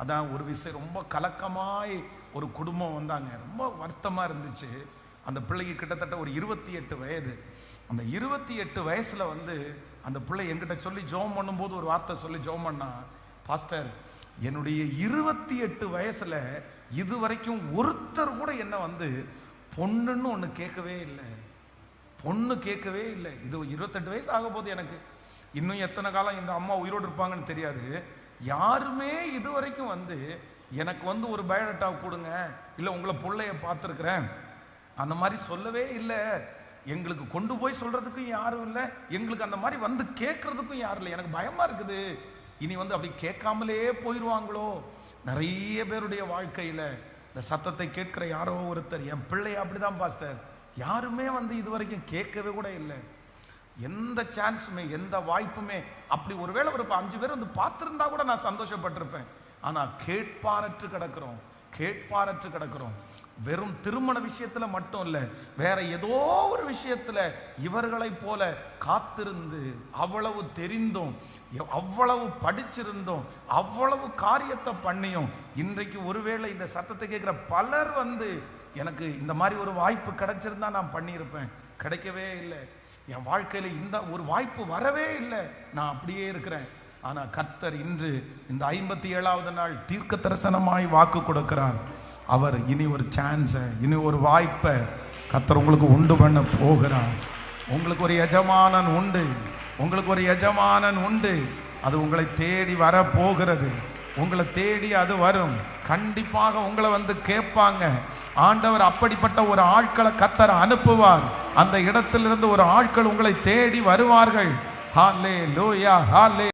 அதான் ஒரு விஷயம், ரொம்ப கலக்கமாய் ஒரு குடும்பம் வந்தாங்க. ரொம்ப வருத்தமாக இருந்துச்சு. அந்த பிள்ளைக்கு கிட்டத்தட்ட ஒரு 28 வயது. அந்த 28 வயசுல அந்த பிள்ளை என்கிட்ட சொல்லி ஜெபம் பண்ணும்போது ஒரு வார்த்தை சொல்லி ஜெபம் பண்ணா, பாஸ்டர், என்னுடைய 28 வயசுல இதுவரைக்கும் ஒருத்தர் கூட என்ன பொண்ணுன்னு ஒன்று கேட்கவே இல்லை, பொண்ணு கேட்கவே இல்லை. இது 28 வயசு ஆக போது எனக்கு. இன்னும் எத்தனை காலம் எங்கள் அம்மா உயிரோடு இருப்பாங்கன்னு தெரியாது. யாருமே இதுவரைக்கும் எனக்கு ஒரு பயோடேட்டா கொடுங்க, இல்லை உங்களை பிள்ளைய பார்த்துருக்குறேன் அந்த மாதிரி சொல்லவே இல்லை. எங்களுக்கு கொண்டு போய் சொல்றதுக்கும் யாரும் இல்லை, எங்களுக்கு அந்த மாதிரி கேட்கறதுக்கும் யாரும் இல்லை. எனக்கு பயமா இருக்குது, இனி அப்படி கேட்காமலே போயிடுவாங்களோ. நிறைய பேருடைய வாழ்க்கையில இந்த சத்தத்தை கேட்கிற யாரோ ஒருத்தர், என் பிள்ளைய அப்படிதான் பாஸ்டர், யாருமே இதுவரைக்கும் கேட்கவே கூட இல்லை. எந்த சான்ஸுமே எந்த வாய்ப்புமே அப்படி ஒருவேளை ஒரு 5 பேர் பார்த்துருந்தா கூட நான் சந்தோஷப்பட்டிருப்பேன். ஆனா கேட்பாரற்று கிடக்கிறோம், கேட்பாரற்று கிடக்கிறோம். வெறும் திருமண விஷயத்துல மட்டும் இல்ல, வேற ஏதோ ஒரு விஷயத்துல இவர்களை போல காத்திருந்து அவ்வளவு தெரிந்தும் அவ்வளவு படிச்சிருந்தோம் அவ்வளவு காரியத்தை பண்ணியும் இன்றைக்கு ஒருவேளை இந்த சத்தத்தை கேட்கிற பலர் எனக்கு இந்த மாதிரி ஒரு வாய்ப்பு கிடைச்சிருந்தா நான் பண்ணியிருப்பேன், கிடைக்கவே இல்லை. என் வாழ்க்கையில இந்த ஒரு வாய்ப்பு வரவே இல்லை, நான் அப்படியே இருக்கிறேன். ஆனா கர்த்தர் இன்று இந்த 57வது நாள் தீர்க்க தரிசனமாய் வாக்கு கொடுக்கிறார். அவர் இனி ஒரு சான்ஸை, இனி ஒரு வாய்ப்பை கர்த்தர் உங்களுக்கு உண்டு பண்ண போகிறார். உங்களுக்கு ஒரு எஜமானன் உண்டு, உங்களுக்கு ஒரு எஜமானன் உண்டு. அது உங்களை தேடி வர போகிறது, உங்களை தேடி அது வரும். கண்டிப்பாக உங்களை கேட்பாங்க. ஆண்டவர் அப்படிப்பட்ட ஒரு ஆட்களை கர்த்தர் அனுப்புவார். அந்த இடத்திலிருந்து ஒரு ஆட்கள் உங்களை தேடி வருவார்கள். ஹல்லேலூயா, ஹல்லேலூயா.